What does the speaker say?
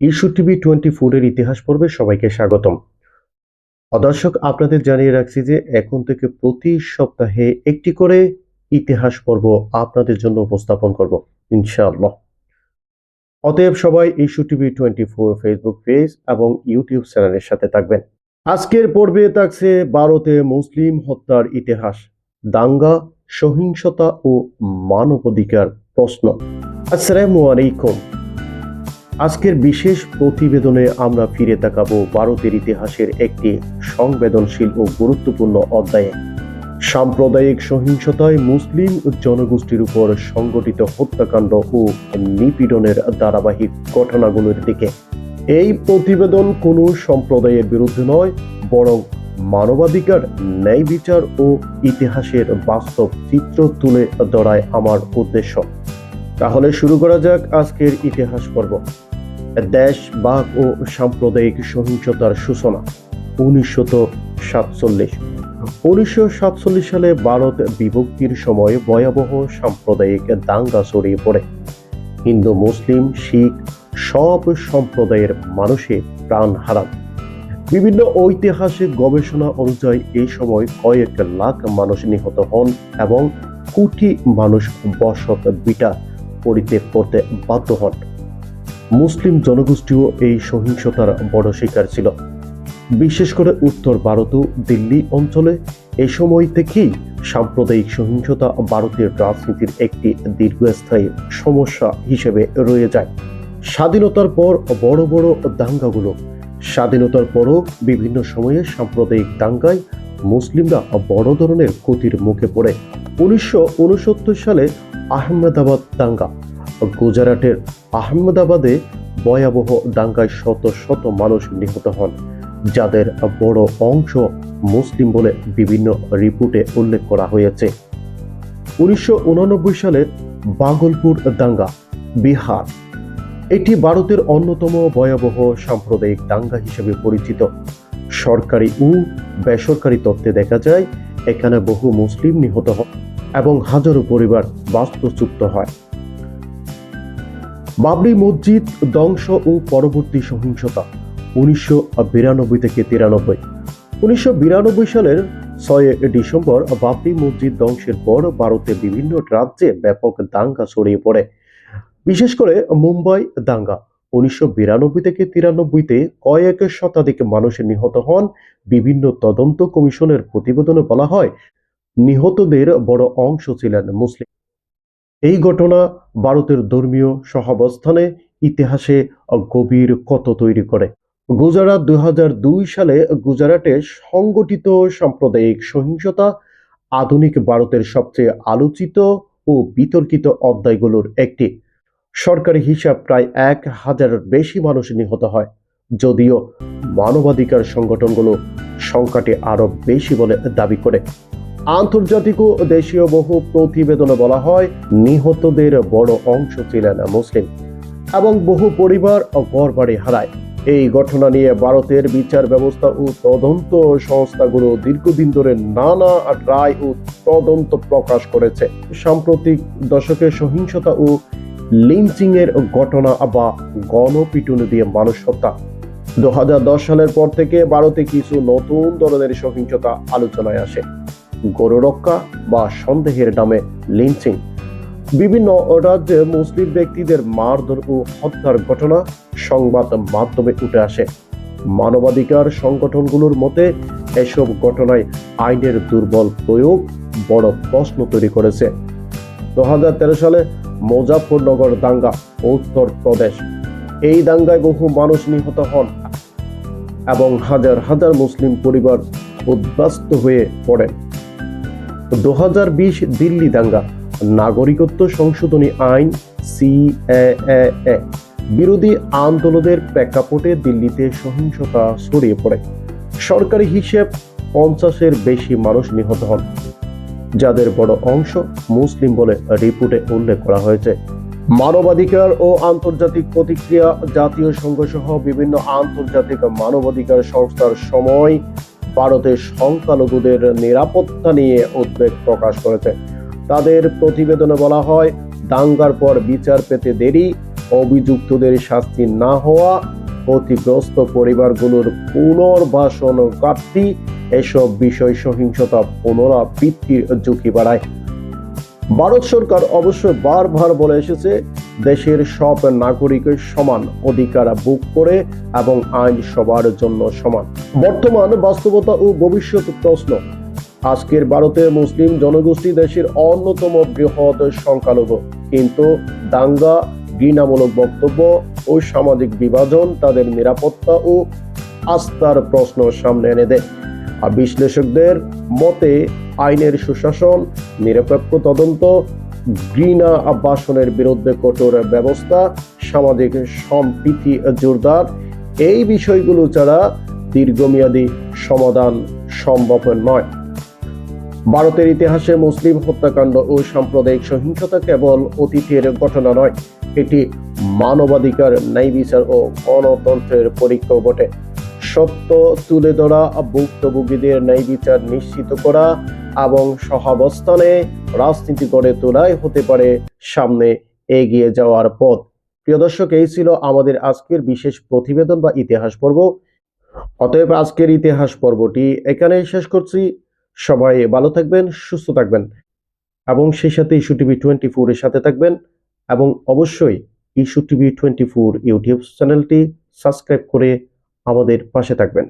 Issue TV 24 এর ইতিহাস পর্বে সবাইকে স্বাগতম। দর্শক, আপনাদের জানিয়ে রাখছি যে এখন থেকে প্রতি সপ্তাহে একটি করে ইতিহাস পর্ব আপনাদের জন্য উপস্থাপন করব ইনশাআল্লাহ। অতএব সবাই ইস্যু টিভি 24 ফেসবুক পেজ এবং ইউটিউব চ্যানেলের সাথে থাকবেন। আজকের পর্বে থাকছে ভারতে মুসলিম হত্যার ইতিহাস, দাঙ্গা, সহিংসতা ও মানবাধিকার প্রশ্ন। আসসালামু আলাইকুম। আজকের বিশেষ প্রতিবেদনে আমরা ফিরে তাকাবো ভারতের ইতিহাসের একটি সংবেদনশীল ও গুরুত্বপূর্ণ অধ্যায়ে, সাম্প্রদায়িক সহিংসতায় মুসলিম জনগোষ্ঠীর উপর সংগঠিত হত্যাকাণ্ড ও নিপীড়নের ধারাবাহিক ঘটনাগুলোর দিকে। এই প্রতিবেদন কোনো সম্প্রদায়ের বিরুদ্ধে নয়, বরং মানবাধিকার, ন্যায় বিচার ও ইতিহাসের বাস্তব চিত্র তুলে ধরায় আমার উদ্দেশ্য। তাহলে শুরু করা যাক আজকের ইতিহাস পর্ব। দেশভাগ ও সাম্প্রদায়িক সহিংসতার সূচনা 1947 সালে ভারত বিভক্তির সময় ভয়াবহ সাম্প্রদায়িক দাঙ্গা ছড়িয়ে পড়ে। হিন্দু, মুসলিম, শিখ সব সম্প্রদায়ের মানুষের প্রাণ হারান। বিভিন্ন ঐতিহাসিক গবেষণা অনুযায়ী এই সময় কয়েক লাখ মানুষ নিহত হন এবং কোটি মানুষ বসত ভিটা পরিত্যাগ করতে বাধ্য হন। মুসলিম জনগোষ্ঠীও এই সহিংসতার বড় শিকার ছিল। বিশেষ করে উত্তর ভারত ও দিল্লি অঞ্চলে এ সময় থেকেই সাম্প্রদায়িক সহিংসতা ভারতের রাজনীতির একটি দীর্ঘস্থায়ী সমস্যা হিসেবে রয়ে যায়। স্বাধীনতার পর বড় বড় দাঙ্গাগুলো, স্বাধীনতার পরও বিভিন্ন সময়ে সাম্প্রদায়িক দাঙ্গায় মুসলিমরা বড় ধরনের ক্ষতির মুখে পড়ে। 1969 সালে আহমেদাবাদ দাঙ্গা, গুজরাটের আহমেদাবাদে ভয়াবহ দাঙ্গায় শত শত মানুষ নিহত হন, যাদের বড় অংশ মুসলিম বলে বিভিন্ন রিপোর্টে উল্লেখ করা হয়েছে। 1989 সালে ভাগলপুর দাঙ্গা, বিহার, এটি ভারতের অন্যতম ভয়াবহ সাম্প্রদায়িক দাঙ্গা হিসেবে পরিচিত। সরকারি ও বেসরকারি তথ্যে দেখা যায় এখানে বহু মুসলিম নিহত হয় এবং হাজারো পরিবার বাস্তুচ্যুত হয়। বাবরি মসজিদ ধ্বংস ও পরবর্তী সহিংসতা 1992 থেকে 93। 1992 সালের 6 ডিসেম্বর বাবরি মসজিদ ধ্বংসের পর ভারতের বিভিন্ন রাজ্যে ব্যাপক দাঙ্গা ছড়িয়ে পড়ে। বিশেষ করে মুম্বাই দাঙ্গা 1992 থেকে 93-তে কয়েক শতাধিক মানুষ নিহত হন। বিভিন্ন তদন্ত কমিশনের প্রতিবেদনে বলা হয় নিহতদের বড় অংশ ছিলেন মুসলিম। এই ঘটনা ভারতের ধর্মীয় সহাবস্থানে ইতিহাসে গভীর ক্ষত তৈরি করে। গুজরাট 2002 সালে গুজরাটে সংগঠিত সাম্প্রদায়িক সহিংসতা আধুনিক ভারতের সবচেয়ে আলোচিত ও বিতর্কিত অধ্যায়গুলোর একটি। সরকারি হিসাব প্রায় 1000-এর বেশি মানুষ নিহত হয়, যদিও মানবাধিকার সংগঠনগুলো সংখ্যাটি আরো বেশি বলে দাবি করে। আন্তর্জাতিক ও দেশীয় বহু প্রতিবেদনে বলা হয় নিহতদের বড় অংশ ছিলেন মুসলিম এবং বহু পরিবার ঘরবাড়ি হারায়। এই ঘটনা নিয়ে ভারতের বিচার ব্যবস্থা ও তদন্ত সংস্থাগুলো দীর্ঘদিন ধরে নানা রায় ও তদন্ত প্রকাশ করেছে। সাম্প্রতিক দশকে সহিংসতা ও লিঞ্চিং এর ঘটনা বা গণপিটুনি দিয়ে মানুষ হত্যা 2010 সালের পর থেকে ভারতে কিছু নতুন ধরনের সহিংসতা আলোচনায় আসে। গরু রক্ষা বা সন্দেহের নামে লিঞ্চিং, বিভিন্ন রাজ্যে মুসলিম ব্যক্তিদের মারধর ও হত্যার ঘটনা সংবাদ মাধ্যমে উঠে আসে। মানবাধিকার সংগঠনগুলোর মতে এসব ঘটনায় আইনের দুর্বল প্রয়োগ বড় প্রশ্ন তৈরি করেছে। 2013 সালে মুজাফফরনগর দাঙ্গা, উত্তর প্রদেশ, এই দাঙ্গায় বহু মানুষ নিহত হন এবং হাজার হাজার মুসলিম পরিবার উদ্বাস্ত হয়ে পড়েন। 2020 দিল্লি দাঙ্গা, নাগরিকত্ব সংশোধনী আইন সিএএ বিরোধী আন্দোলনের প্রেক্ষাপটে দিল্লিতে সহিংসতা ছড়িয়ে পড়ে। সরকারি হিসেব 50-এর বেশি মানুষ নিহত হন, যাদের বড় অংশ মুসলিম বলে রিপোর্টে উল্লেখ করা হয়েছে। মানবাধিকার ও আন্তর্জাতিক প্রতিক্রিয়া, জাতীয় সংঘ সহ বিভিন্ন আন্তর্জাতিক মানবাধিকার সংস্থার সময় ভারতের সংখ্যালঘুদের নিরাপত্তা নিয়ে উদ্বেগ প্রকাশ করেছে। তাদের প্রতিবেদনে বলা হয় দাঙ্গার পর বিচার পেতে দেরি, অভিযুক্তদের শাস্তি না হওয়া, ক্ষতিগ্রস্ত পরিবারগুলোর পুনর্বাসন ঘাটতি, এসব বিষয় সহিংসতা পুনরাবৃত্তির ঝুঁকি বাড়ায়। ভারত সরকার অবশ্য বারবার বলে এসেছে, দেশের সব নাগরিকের সমান অধিকার ভোগ করে এবং আইন সবার জন্য সমান। বর্তমান বাস্তবতা ও ভবিষ্যৎ প্রশ্ন। আজকের ভারতের মুসলিম জনগোষ্ঠী দেশের অন্যতম বৃহৎ সংখ্যালঘু, কিন্তু দাঙ্গা, ঘৃণামূলক বক্তব্য ও সামাজিক বিভাজন তাদের নিরাপত্তা ও আস্থার প্রশ্ন সামনে এনে দেয়। আর বিশ্লেষকদের মতে আইনের সুশাসন, নিরপেক্ষ তদন্ত, ঘৃণা আবাসনের বিরুদ্ধে কঠোর ব্যবস্থা, সামাজিক সম্প্রীতি জোরদার, এই বিষয়গুলো ছাড়া দীর্ঘমেয়াদী সমাধান সম্ভব নয়। ভারতের ইতিহাসে মুসলিম হত্যাকাণ্ড ও সাম্প্রদায়িক সহিংসতা কেবল অতীতের ঘটনা নয়, এটি মানবাধিকার, ন্যায় বিচার ও গণতন্ত্রের পরীক্ষাও বটে। সত্য তুলে ধরা, ভুক্তভোগীদের ন্যায় বিচার নিশ্চিত করা এবং সহাবস্থানে রাজনীতি গড়ে তোলাই হতে পারে সামনে এগিয়ে যাওয়ার পথ। প্রিয় দর্শক, এই ছিল আমাদের আজকের বিশেষ প্রতিবেদন বা ইতিহাস পর্ব। অতএব আজকের ইতিহাস পর্বটি এখানেই শেষ করছি। সবাই ভালো থাকবেন, সুস্থ থাকবেন এবং সেই সাথে ইস্যু টিভি 24 এর সাথে থাকবেন এবং অবশ্যই ইস্যু টিভি 24 ইউটিউব চ্যানেলটি সাবস্ক্রাইব করে আমাদের পাশে থাকবেন।